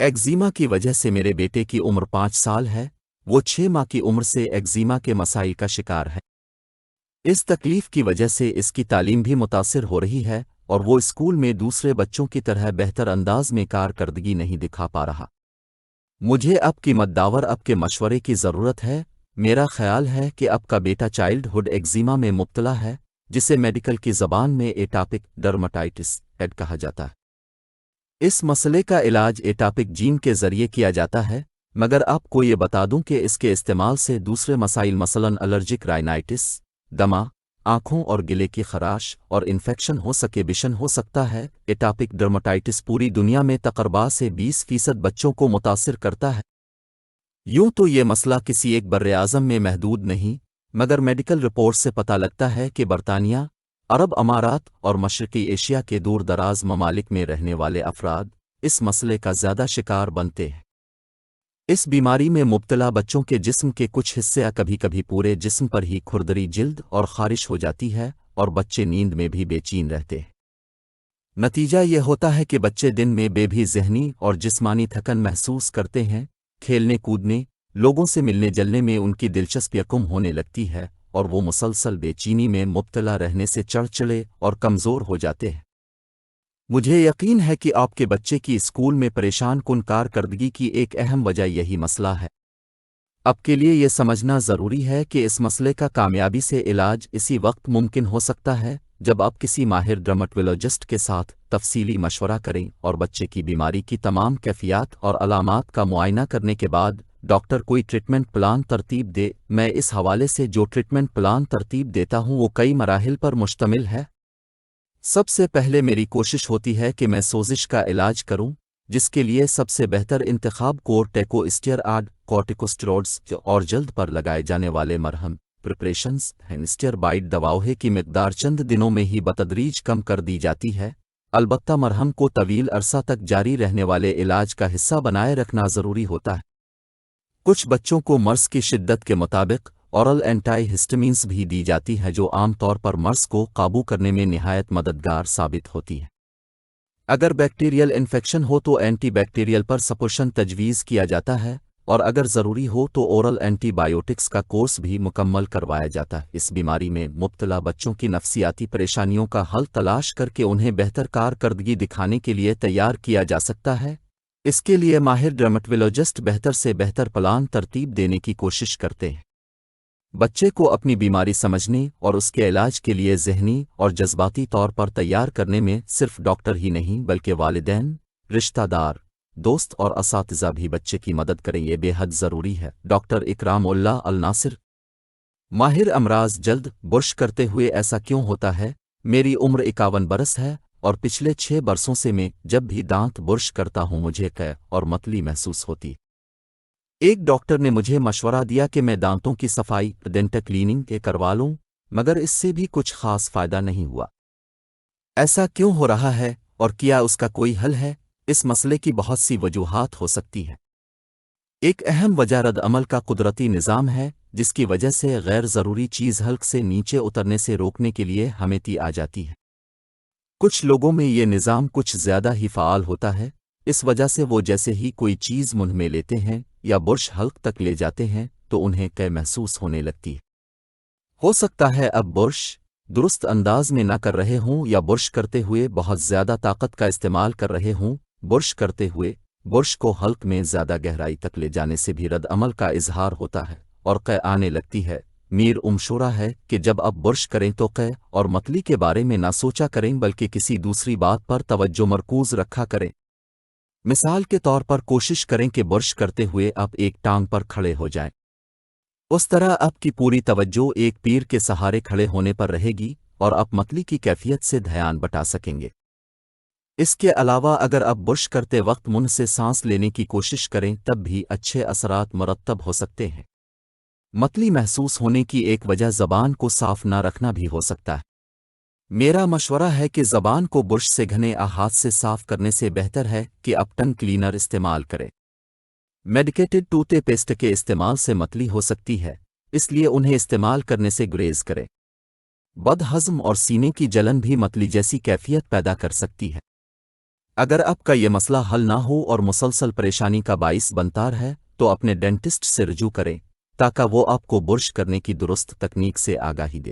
Eczema की वजह से मेरे बेटे की उम्र 5 साल है। वो 6 माह की उम्र से एक्जीमा के मसाइल का शिकार है। इस तकलीफ की वजह से इसकी तालीम भी मुतासिर हो रही है और वो स्कूल में दूसरे बच्चों की तरह बेहतर अंदाज में कारकर्दगी नहीं दिखा पा रहा। मुझे आपकी मददावर आपके मशवरे की ज़रूरत है। मेरा ख्याल है कि आपका बेटा चाइल्डहुड एक्जीमा में मुब्तला है, जिसे मेडिकल की ज़बान में एटापिक डर्माटाइटिस एड कहा जाता है। इस मसले का इलाज एटापिक जीन के ज़रिए किया जाता है, मगर आपको ये बता दूं कि इसके इस्तेमाल से दूसरे मसाइल मसलन एलर्जिक राइनाइटिस, दमा, आँखों और गिले की खराश और इन्फेक्शन हो सके बिशन हो सकता है। एटापिक डर्माटाइटिस पूरी दुनिया में तकरीबन से 20% बच्चों को मुतासिर करता है। यूं तो ये मसला किसी एक बर्र-ए-आज़म में महदूद नहीं, मगर मेडिकल रिपोर्ट से पता लगता है कि बरतानिया, अरब अमारात और मशरक़ी एशिया के दूर दराज ममालिक में रहने वाले अफराद इस मसले का ज़्यादा शिकार बनते हैं। इस बीमारी में मुब्तला बच्चों के जिस्म के कुछ हिस्से कभी कभी पूरे जिस्म पर ही खुरदरी जिल्द और खारिश हो जाती है और बच्चे नींद में भी बेचैन रहते हैं। नतीजा ये होता है कि बच्चे दिन में बेभी ज़हनी और जिस्मानी थकन महसूस करते हैं। खेलने कूदने, लोगों से मिलने जलने में उनकी दिलचस्पी कम होने लगती है और वो मुसलसल बेचैनी में मुब्तला रहने से चिड़चिड़े और कमज़ोर हो जाते हैं। मुझे यकीन है कि आपके बच्चे की स्कूल में परेशान कुन कारकर्दगी की एक अहम वजह यही मसला है। आपके लिए ये समझना ज़रूरी है कि इस मसले का कामयाबी से इलाज इसी वक्त मुमकिन हो सकता है जब आप किसी माहिर डर्मेटोलॉजिस्ट के साथ तफसीली मशवरा करें और बच्चे की बीमारी की तमाम कैफियत और अलामात का मुआयना करने के बाद डॉक्टर कोई ट्रीटमेंट प्लान तरतीब दे। मैं इस हवाले से जो ट्रीटमेंट प्लान तरतीब देता हूँ वो कई मराहिल पर मुश्तमिल है। सबसे पहले मेरी कोशिश होती है कि मैं सोजिश का इलाज करूं, जिसके लिए सबसे बेहतर इंतखाब कोर्टिकोस्टेरॉइड कॉर्टिकोस्टेरॉइड्स और जल्द पर लगाए जाने वाले मरहम प्रिपरेशंस हैं। स्टेरॉइड दवाओं की मिकदार चंद दिनों में ही बतदरीज कम कर दी जाती है। अलबत्ता मरहम को तवील अरसा तक जारी रहने वाले इलाज का हिस्सा बनाए रखना ज़रूरी होता है। कुछ बच्चों को मर्स की शिद्दत के मुताबिक औरल एंटी हिस्टामिन्स भी दी जाती है, जो आम तौर पर मर्स को काबू करने में निहायत मददगार साबित होती है। अगर बैक्टीरियल इन्फेक्शन हो तो एंटी बैक्टीरियल पर सपोर्शन तजवीज़ किया जाता है और अगर ज़रूरी हो तो ओरल एंटीबायोटिक्स का कोर्स भी मुकम्मल करवाया जाता है। इस बीमारी में मुब्तला बच्चों की नफसियाती परेशानियों का हल तलाश करके उन्हें बेहतर कारकर्दगी दिखाने के लिए तैयार किया जा सकता है। इसके लिए माहिर डर्मेटोलॉजिस्ट बेहतर से बेहतर प्लान तरतीब देने की कोशिश करते हैं। बच्चे को अपनी बीमारी समझने और उसके इलाज के लिए ज़हनी और जज्बाती तौर पर तैयार करने में सिर्फ डॉक्टर ही नहीं बल्कि वालिदैन, रिश्तेदार, दोस्त और असातिज़ा भी बच्चे की मदद करें। ये बेहद ज़रूरी है। डॉक्टर इकराम उल्लाह अल नासिर, माहिर अमराज। जल्द बुर्श करते हुए ऐसा क्यों होता है? मेरी उम्र 51 बरस है और पिछले 6 बरसों से मैं जब भी दांत बुर्श करता हूँ मुझे कै और मतली महसूस होती। एक डॉक्टर ने मुझे मशवरा दिया कि मैं दांतों की सफाई डेंटल क्लीनिंग के करवा लूं, मगर इससे भी कुछ खास फायदा नहीं हुआ। ऐसा क्यों हो रहा है और क्या उसका कोई हल है? इस मसले की बहुत सी वजूहात हो सकती हैं। एक अहम वजह रद्द अमल का कुदरती निज़ाम है, जिसकी वजह से गैर ज़रूरी चीज़ हल्क से नीचे उतरने से रोकने के लिए हमेती आ जाती है। कुछ लोगों में ये निज़ाम कुछ ज़्यादा ही फ़ाल होता है। इस वजह से वो जैसे ही कोई चीज़ मुंह में लेते हैं या बुर्श हल्क तक ले जाते हैं तो उन्हें कै महसूस होने लगती है। हो सकता है अब बुर्श दुरुस्त अंदाज में ना कर रहे हों या बुर्श करते हुए बहुत ज़्यादा ताकत का इस्तेमाल कर रहे हों। बुर्श करते हुए बुर्श को हल्क में ज़्यादा गहराई तक ले जाने से भी रद्द अमल का इजहार होता है और कै आने लगती है। मीर उमशोरा है कि जब आप बुर्श करें तो कै और मतली के बारे में ना सोचा करें बल्कि किसी दूसरी बात पर तवज्जो मरकूज रखा करें। मिसाल के तौर पर कोशिश करें कि बुर्श करते हुए आप एक टांग पर खड़े हो जाएं। उस तरह आपकी पूरी तवज्जो एक पीर के सहारे खड़े होने पर रहेगी और आप मतली की कैफियत से ध्यान बटा सकेंगे। इसके अलावा अगर आप बुर्श करते वक्त मुंह से सांस लेने की कोशिश करें तब भी अच्छे असरात मुरत्तब हो सकते हैं। मतली महसूस होने की एक वजह ज़बान को साफ ना रखना भी हो सकता है। मेरा मशवरा है कि ज़बान को बुर्श से घने हाथ से साफ करने से बेहतर है कि आप टंग क्लीनर इस्तेमाल करें। मेडिकेटेड टूथपेस्ट के इस्तेमाल से मतली हो सकती है, इसलिए उन्हें इस्तेमाल करने से गुरेज करें। बदहज़म और सीने की जलन भी मतली जैसी कैफियत पैदा कर सकती है। اگر آپ کا یہ مسئلہ حل نہ ہو اور مسلسل پریشانی کا باعث بنتا ہے تو اپنے ڈینٹسٹ سے رجوع کریں تاکہ وہ آپ کو برش کرنے کی درست تکنیک سے آگاہی دے۔